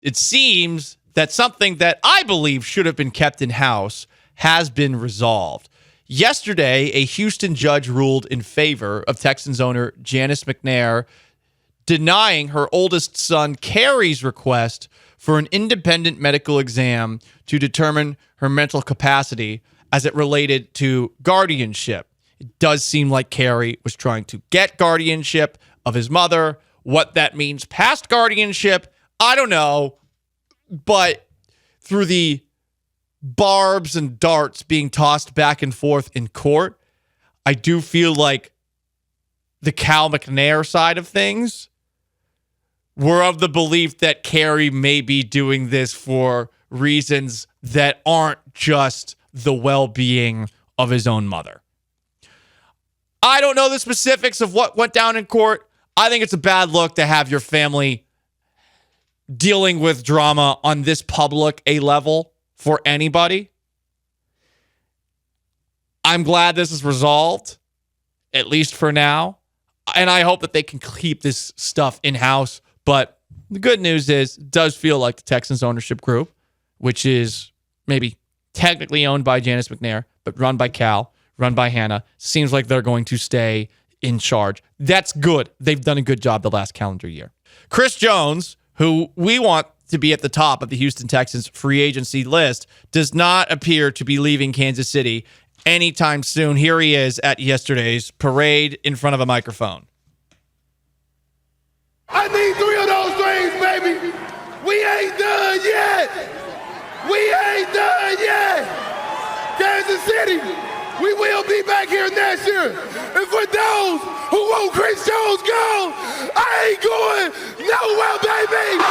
it seems that something that I believe should have been kept in-house has been resolved. Yesterday, a Houston judge ruled in favor of Texans owner Janice McNair, denying her oldest son Carrie's request for an independent medical exam to determine her mental capacity as it related to guardianship. It does seem like Carrie was trying to get guardianship of his mother. What that means past guardianship, I don't know. But through the barbs and darts being tossed back and forth in court, I do feel like the Cal McNair side of things were of the belief that Carrie may be doing this for reasons that aren't just the well-being of his own mother. I don't know the specifics of what went down in court. I think it's a bad look to have your family dealing with drama on this public a level for anybody. I'm glad this is resolved, at least for now. And I hope that they can keep this stuff in-house. But the good news is, it does feel like the Texans ownership group, which is maybe technically owned by Janice McNair, but run by Cal, run by Hannah, seems like they're going to stay in charge. That's good. They've done a good job the last calendar year. Chris Jones, who we want to be at the top of the Houston Texans free agency list, does not appear to be leaving Kansas City anytime soon. Here he is at yesterday's parade in front of a microphone. I need 3 of those rings, baby. We ain't done yet. We ain't done yet. Kansas City, we will be back here next year. And for those who want Chris Jones gone, I ain't going nowhere, baby.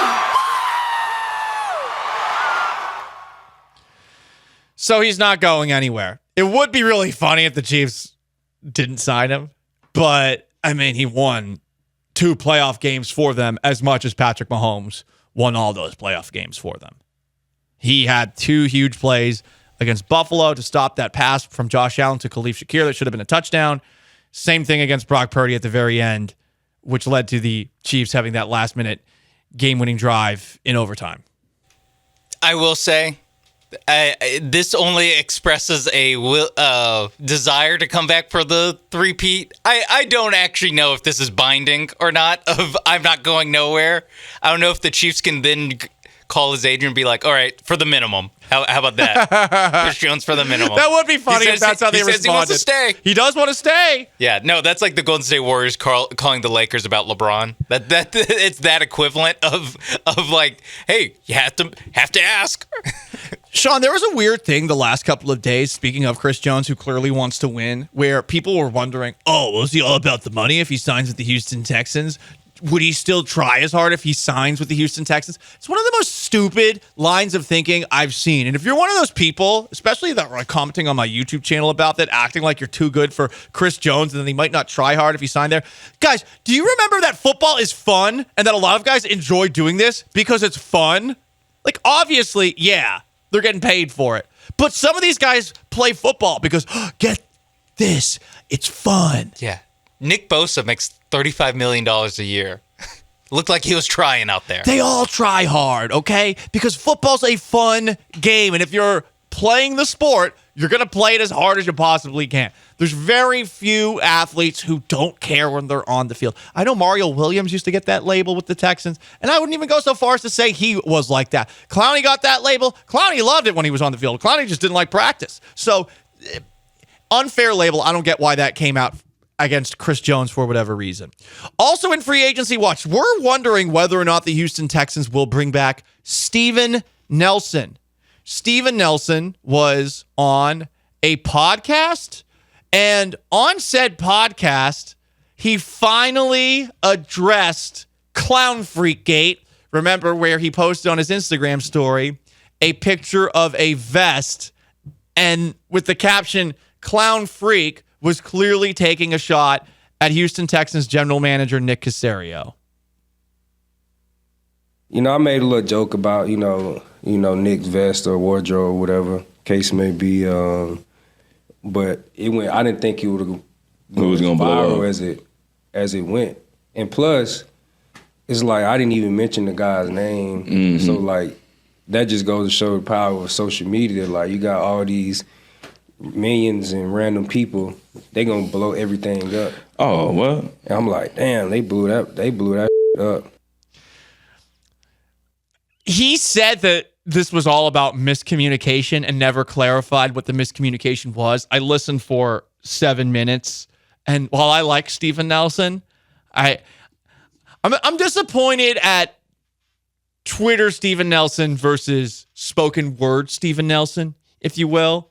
So he's not going anywhere. It would be really funny if the Chiefs didn't sign him. But, I mean, he won 2 playoff games for them as much as Patrick Mahomes won all those playoff games for them. He had 2 huge plays against Buffalo to stop that pass from Josh Allen to Khalif Shakir that should have been a touchdown. Same thing against Brock Purdy at the very end, which led to the Chiefs having that last-minute game-winning drive in overtime. I will say, this only expresses a desire to come back for the three-peat. I don't actually know if this is binding or not. I'm not going nowhere. I don't know if the Chiefs can then call his agent and be like, all right, for the minimum. How about that? Chris Jones for the minimum. That would be funny if that's how they responded. He wants to stay. He does want to stay. Yeah, no, that's like the Golden State Warriors calling the Lakers about LeBron. That it's that equivalent of like, hey, you have to ask. Sean, there was a weird thing the last couple of days, speaking of Chris Jones, who clearly wants to win, where people were wondering, was he all about the money if he signs with the Houston Texans? Would he still try as hard if he signs with the Houston Texans? It's one of the most stupid lines of thinking I've seen. And if you're one of those people, especially that are commenting on my YouTube channel about that, acting like you're too good for Chris Jones and then he might not try hard if he signed there. Guys, do you remember that football is fun and that a lot of guys enjoy doing this because it's fun? Like, obviously, yeah, they're getting paid for it. But some of these guys play football because, get this, it's fun. Yeah. Nick Bosa makes $35 million a year. Looked like he was trying out there. They all try hard, okay? Because football's a fun game, and if you're playing the sport, you're going to play it as hard as you possibly can. There's very few athletes who don't care when they're on the field. I know Mario Williams used to get that label with the Texans, and I wouldn't even go so far as to say he was like that. Clowney got that label. Clowney loved it when he was on the field. Clowney just didn't like practice. So, unfair label. I don't get why that came out against Chris Jones for whatever reason. Also in free agency watch, we're wondering whether or not the Houston Texans will bring back Steven Nelson. Steven Nelson was on a podcast, and on said podcast, he finally addressed Clown Freakgate. Remember where he posted on his Instagram story a picture of a vest, and with the caption, Clown Freak, was clearly taking a shot at Houston Texans general manager Nick Caserio. I made a little joke about, Nick's vest or wardrobe, whatever case may be. But it went. I didn't think it was going to blow as it went. And plus, it's like I didn't even mention the guy's name. Mm-hmm. So like that just goes to show the power of social media. Like you got all these millions and random people, they gonna blow everything up. Oh, well. And I'm like, damn, they blew that up. He said that this was all about miscommunication and never clarified what the miscommunication was. I listened for 7 minutes, and while I like Steven Nelson, I'm disappointed at Twitter Steven Nelson versus spoken word Steven Nelson, if you will.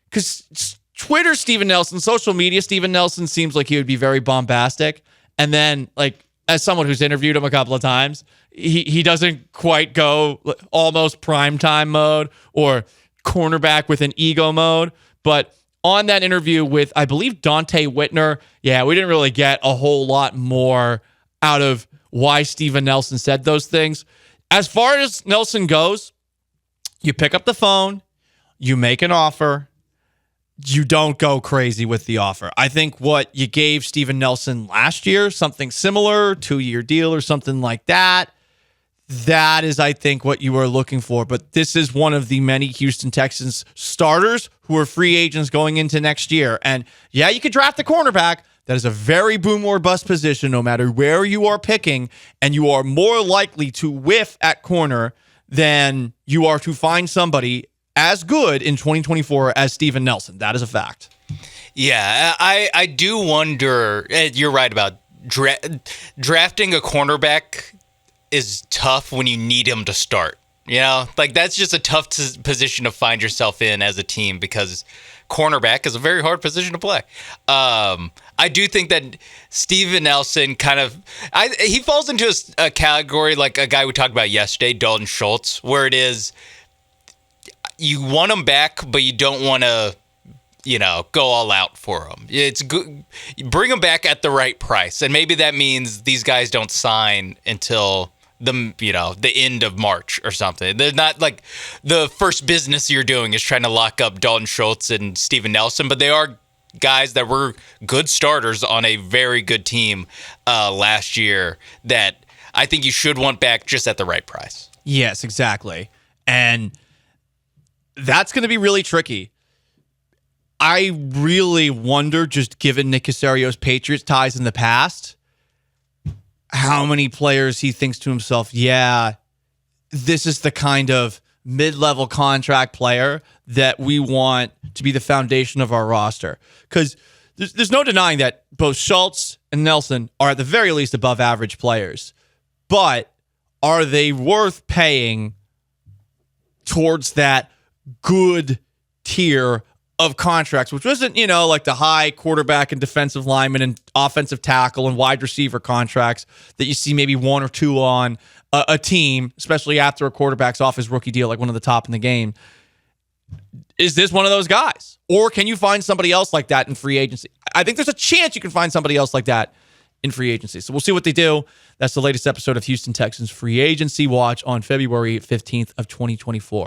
Because Twitter Steven Nelson, social media Steven Nelson seems like he would be very bombastic. And then, like, as someone who's interviewed him a couple of times, he doesn't quite go almost primetime mode or cornerback with an ego mode. But on that interview with, I believe, Dante Whitner, yeah, we didn't really get a whole lot more out of why Steven Nelson said those things. As far as Nelson goes, you pick up the phone, you make an offer, you don't go crazy with the offer. I think what you gave Steven Nelson last year, something similar, 2-year deal or something like that, that is, I think, what you were looking for. But this is one of the many Houston Texans starters who are free agents going into next year. And yeah, you could draft the cornerback. That is a very boom or bust position no matter where you are picking, and you are more likely to whiff at corner than you are to find somebody as good in 2024 as Steven Nelson. That is a fact. Yeah, I do wonder, you're right about drafting a cornerback is tough when you need him to start. You know, like that's just a tough position to find yourself in as a team because cornerback is a very hard position to play. I do think that Steven Nelson he falls into a category like a guy we talked about yesterday, Dalton Schultz, where it is you want him back, but you don't want to, go all out for him. It's good. Bring him back at the right price. And maybe that means these guys don't sign until the end of March or something. They're not like the first business you're doing is trying to lock up Dalton Schultz and Steven Nelson, but they are guys that were good starters on a very good team last year that I think you should want back just at the right price. Yes, exactly. And that's going to be really tricky. I really wonder, just given Nick Casario's Patriots ties in the past, how many players he thinks to himself, yeah, this is the kind of mid-level contract player that we want to be the foundation of our roster. Because there's no denying that both Schultz and Nelson are at the very least above average players. But are they worth paying towards that good tier of contracts, which wasn't, like the high quarterback and defensive lineman and offensive tackle and wide receiver contracts that you see maybe one or two on a team, especially after a quarterback's off his rookie deal, like one of the top in the game. Is this one of those guys? Or can you find somebody else like that in free agency? I think there's a chance you can find somebody else like that in free agency. So we'll see what they do. That's the latest episode of Houston Texans Free Agency Watch on February 15th of 2024.